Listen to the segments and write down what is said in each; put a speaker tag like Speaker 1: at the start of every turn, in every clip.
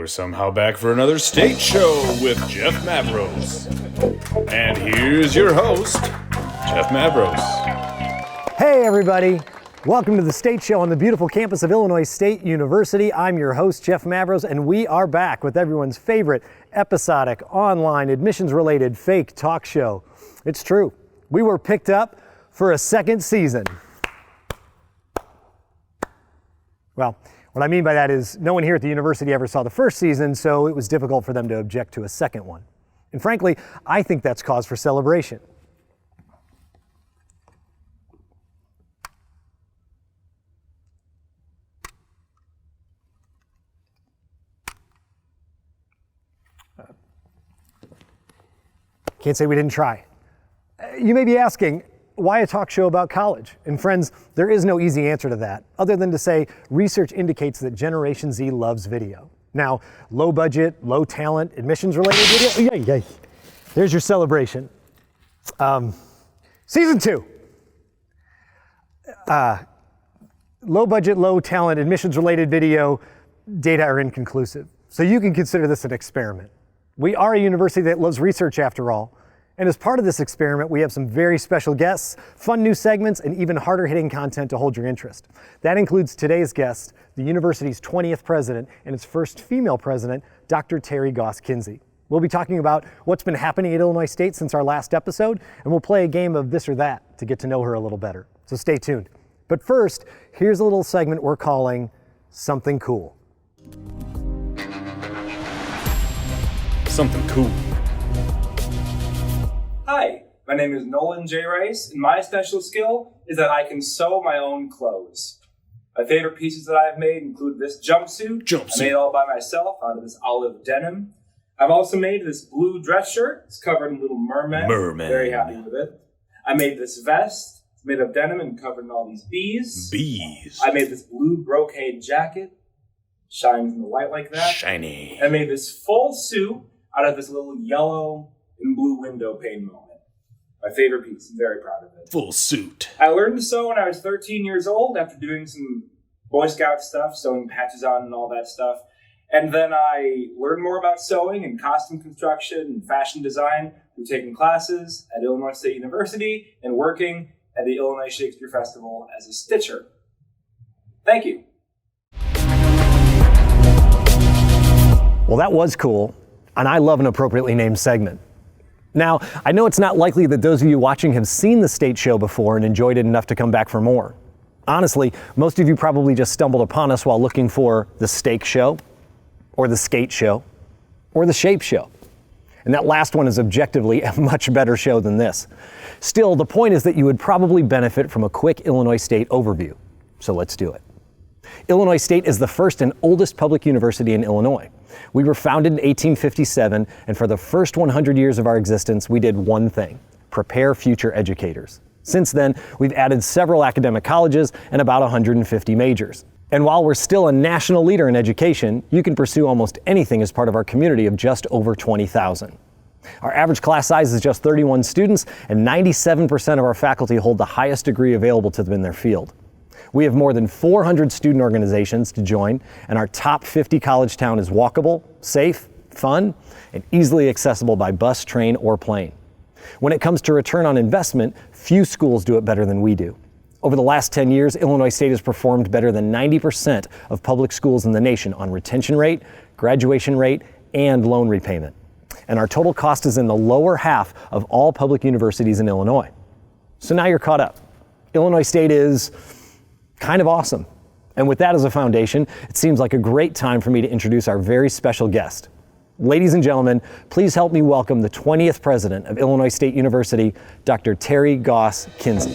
Speaker 1: We're somehow back for another state show with Jeff Mavros. And here's your host, Jeff Mavros.
Speaker 2: Hey everybody, welcome to the State Show on the beautiful campus of Illinois State University. I'm your host, Jeff Mavros, and we are back with everyone's favorite episodic, online, admissions-related fake talk show. It's true, we were picked up for a second season. Well, what I mean by that is no one here at the university ever saw the first season, so it was difficult for them to object to a second one. And frankly, I think that's cause for celebration. Can't say we didn't try. You may be asking, why a talk show about college? And friends, there is no easy answer to that, other than to say research indicates that Generation Z loves video. Now, low budget, low talent, admissions related video, yay. There's your celebration. Season 2. Low budget, low talent, admissions related video, data are inconclusive. So you can consider this an experiment. We are a university that loves research after all. And as part of this experiment, we have some very special guests, fun new segments, and even harder hitting content to hold your interest. That includes today's guest, the university's 20th president and its first female president, Dr. Terri Goss Kinzy. We'll be talking about what's been happening at Illinois State since our last episode, and we'll play a game of this or that to get to know her a little better. So stay tuned. But first, here's a little segment we're calling Something Cool.
Speaker 1: Something cool.
Speaker 3: Hi, my name is Nolan J. Rice, and my special skill is that I can sew my own clothes. My favorite pieces that I've made include this jumpsuit. I made it all by myself out of this olive denim. I've also made this blue dress shirt. It's covered in little mermen. Very happy with it. I made this vest. It's made of denim and covered in all these bees. I made this blue brocade jacket. Shines in the light like that.
Speaker 1: Shiny.
Speaker 3: I made this full suit out of this little yellow and blue window pane moment. My favorite piece. I'm very proud of it.
Speaker 1: Full suit.
Speaker 3: I learned to sew when I was 13 years old after doing some Boy Scout stuff, sewing patches on and all that stuff. And then I learned more about sewing and costume construction and fashion design through taking classes at Illinois State University and working at the Illinois Shakespeare Festival as a stitcher. Thank you.
Speaker 2: Well, that was cool, and I love an appropriately named segment. Now, I know it's not likely that those of you watching have seen the State Show before and enjoyed it enough to come back for more. Honestly, most of you probably just stumbled upon us while looking for the Steak Show, or the Skate Show, or the Shape Show. And that last one is objectively a much better show than this. Still, the point is that you would probably benefit from a quick Illinois State overview. So let's do it. Illinois State is the first and oldest public university in Illinois. We were founded in 1857, and for the first 100 years of our existence, we did one thing: prepare future educators. Since then, we've added several academic colleges and about 150 majors. And while we're still a national leader in education, you can pursue almost anything as part of our community of just over 20,000. Our average class size is just 31 students, and 97% of our faculty hold the highest degree available to them in their field. We have more than 400 student organizations to join, and our top 50 college town is walkable, safe, fun, and easily accessible by bus, train, or plane. When it comes to return on investment, few schools do it better than we do. Over the last 10 years, Illinois State has performed better than 90% of public schools in the nation on retention rate, graduation rate, and loan repayment. And our total cost is in the lower half of all public universities in Illinois. So now you're caught up. Illinois State is kind of awesome. And with that as a foundation, it seems like a great time for me to introduce our very special guest. Ladies and gentlemen, please help me welcome the 20th president of Illinois State University, Dr. Terri Goss Kinzy.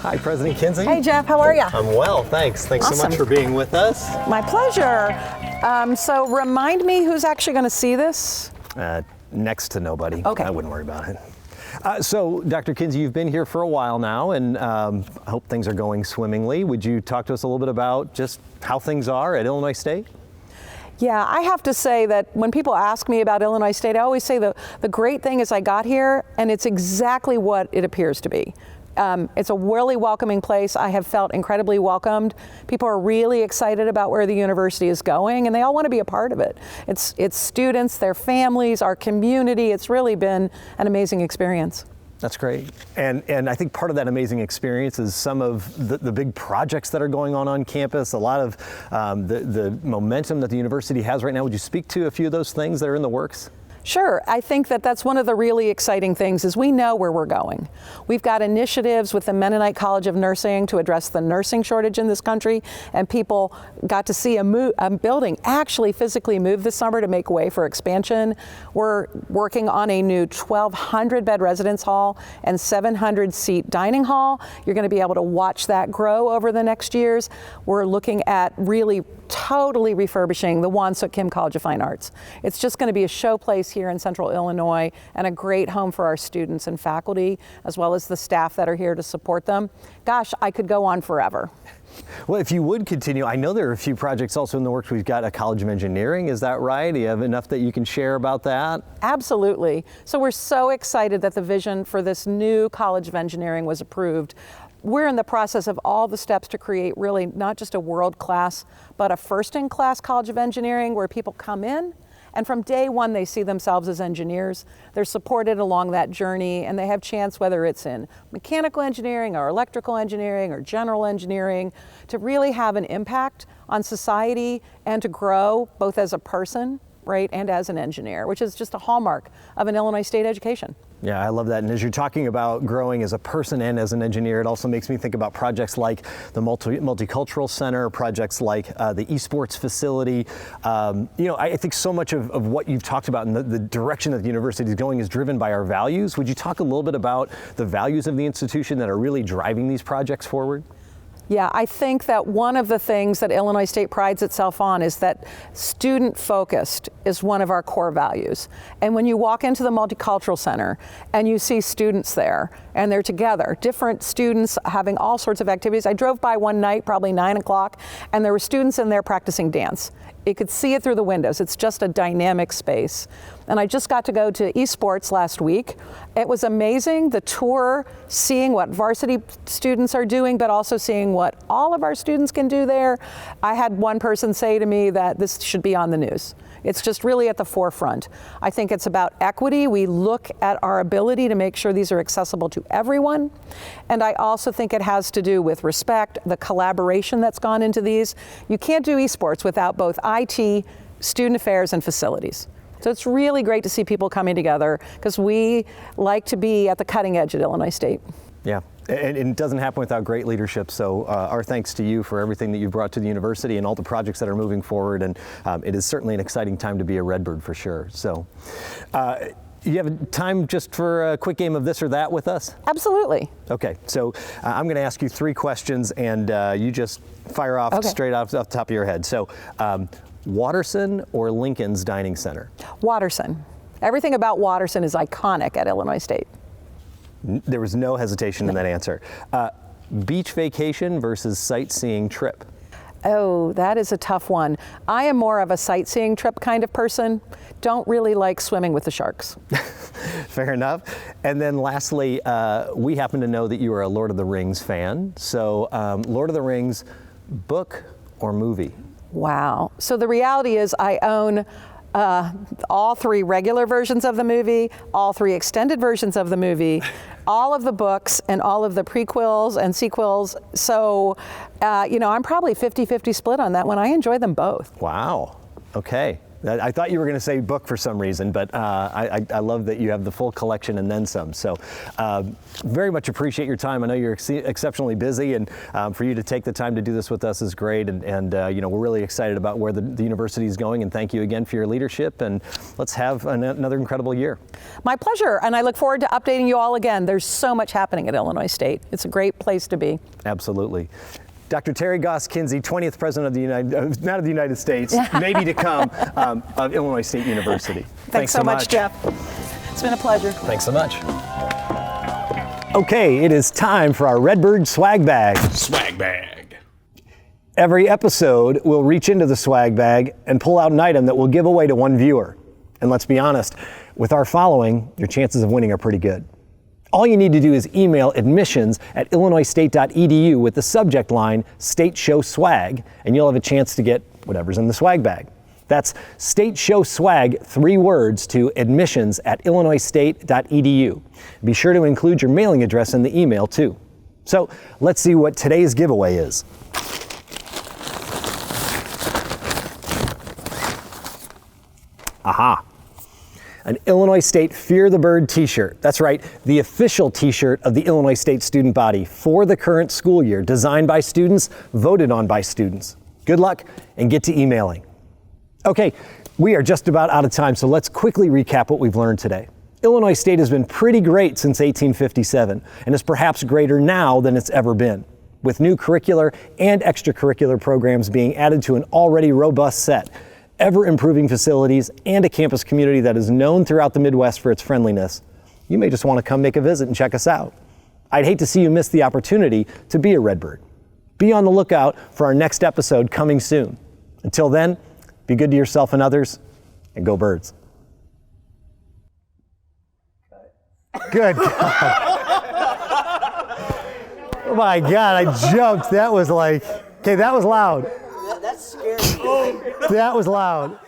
Speaker 2: Hi, President Kinzy.
Speaker 4: Hey, Jeff, how are you?
Speaker 2: I'm well, thanks. Thanks
Speaker 4: Awesome.
Speaker 2: so much for being with us.
Speaker 4: My pleasure. So remind me who's actually going to see this?
Speaker 2: Next to nobody.
Speaker 4: Okay.
Speaker 2: I wouldn't worry about it. So, Dr. Kinzy, you've been here for a while now, and I hope things are going swimmingly. Would you talk to us a little bit about just how things are at Illinois State?
Speaker 4: Yeah, I have to say that when people ask me about Illinois State, I always say the great thing is I got here, and it's exactly what it appears to be. It's a really welcoming place. I have felt incredibly welcomed. People are really excited about where the university is going, and they all want to be a part of it. It's students, their families, our community. It's really been an amazing experience.
Speaker 2: That's great. And I think part of that amazing experience is some of the big projects that are going on campus, a lot of the momentum that the university has right now. Would you speak to a few of those things that are in the works?
Speaker 4: Sure. I think that that's one of the really exciting things is we know where we're going. We've got initiatives with the Mennonite College of Nursing to address the nursing shortage in this country, and people got to see a building actually physically move this summer to make way for expansion. We're working on a new 1,200 bed residence hall and 700 seat dining hall. You're going to be able to watch that grow over the next years. We're looking at really totally refurbishing the Wansuk Kim College of Fine Arts. It's just going to be a showplace here in Central Illinois and a great home for our students and faculty, as well as the staff that are here to support them. Gosh, I could go on forever.
Speaker 2: Well, if you would continue, I know there are a few projects also in the works. We've got a College of Engineering, is that right? Do you have enough that you can share about that?
Speaker 4: Absolutely. So we're so excited that the vision for this new College of Engineering was approved. We're in the process of all the steps to create really not just a world-class, but a first-in-class College of Engineering where people come in and from day one they see themselves as engineers. They're supported along that journey and they have chance, whether it's in mechanical engineering or electrical engineering or general engineering, to really have an impact on society and to grow both as a person, right, and as an engineer, which is just a hallmark of an Illinois state education.
Speaker 2: Yeah, I love that. And as you're talking about growing as a person and as an engineer, it also makes me think about projects like the Multicultural Center, projects like the esports facility. I think so much of what you've talked about and the direction that the university is going is driven by our values. Would you talk a little bit about the values of the institution that are really driving these projects forward?
Speaker 4: Yeah, I think that one of the things that Illinois State prides itself on is that student-focused is one of our core values. And when you walk into the Multicultural Center and you see students there and they're together, different students having all sorts of activities. I drove by one night, probably 9 o'clock, and there were students in there practicing dance. You could see it through the windows. It's just a dynamic space. And I just got to go to esports last week. It was amazing, the tour, seeing what varsity students are doing, but also seeing what all of our students can do there. I had one person say to me that this should be on the news. It's just really at the forefront. I think it's about equity. We look at our ability to make sure these are accessible to everyone. And I also think it has to do with respect, the collaboration that's gone into these. You can't do esports without both IT, student affairs, and facilities. So it's really great to see people coming together because we like to be at the cutting edge at Illinois State.
Speaker 2: Yeah. And it doesn't happen without great leadership. So our thanks to you for everything that you've brought to the university and all the projects that are moving forward. And it is certainly an exciting time to be a Redbird for sure. So you have time just for a quick game of this or that with us?
Speaker 4: Absolutely.
Speaker 2: Okay. So I'm going to ask you 3 questions and you just fire off straight off the top of your head. So Watterson or Lincoln's Dining Center?
Speaker 4: Watterson. Everything about Watterson is iconic at Illinois State.
Speaker 2: There was no hesitation in that answer. Beach vacation versus sightseeing trip?
Speaker 4: Oh, that is a tough one. I am more of a sightseeing trip kind of person. Don't really like swimming with the sharks.
Speaker 2: Fair enough. And then lastly, we happen to know that you are a Lord of the Rings fan. So Lord of the Rings, book or movie?
Speaker 4: Wow. So the reality is I own all 3 regular versions of the movie, all 3 extended versions of the movie, all of the books and all of the prequels and sequels. So, I'm probably 50-50 split on that one. I enjoy them both.
Speaker 2: Wow. Okay. I thought you were going to say book for some reason, but I love that you have the full collection and then some. So very much appreciate your time. I know you're exceptionally busy, and for you to take the time to do this with us is great. And we're really excited about where the university is going. And thank you again for your leadership. And let's have another incredible year. My pleasure. And I look forward to updating you all again. There's so much happening at Illinois State. It's a great place to be. Absolutely. Dr. Terri Goss Kinzy, 20th President of the not of the United States, maybe to come, of Illinois State University. Thanks so much, Jeff. It's been a pleasure. Thanks so much. Okay, it is time for our Redbird swag bag. Swag bag. Every episode, we'll reach into the swag bag and pull out an item that we'll give away to one viewer. And let's be honest, with our following, your chances of winning are pretty good. All you need to do is email admissions@illinoisstate.edu with the subject line State Show Swag, and you'll have a chance to get whatever's in the swag bag. That's State Show Swag, 3 words, to admissions@illinoisstate.edu. Be sure to include your mailing address in the email too. So let's see what today's giveaway is. Aha! An Illinois State Fear the Bird t-shirt. That's right, the official t-shirt of the Illinois State student body for the current school year, designed by students, voted on by students. Good luck and get to emailing. Okay, we are just about out of time, so let's quickly recap what we've learned today. Illinois State has been pretty great since 1857 and is perhaps greater now than it's ever been, with new curricular and extracurricular programs being added to an already robust set, ever-improving facilities, and a campus community that is known throughout the Midwest for its friendliness. You may just want to come make a visit and check us out. I'd hate to see you miss the opportunity to be a Redbird. Be on the lookout for our next episode coming soon. Until then, be good to yourself and others, and go Birds. Good God. Oh my God, I jumped. That was like, okay, that was loud.
Speaker 5: That's scary.
Speaker 2: That was loud.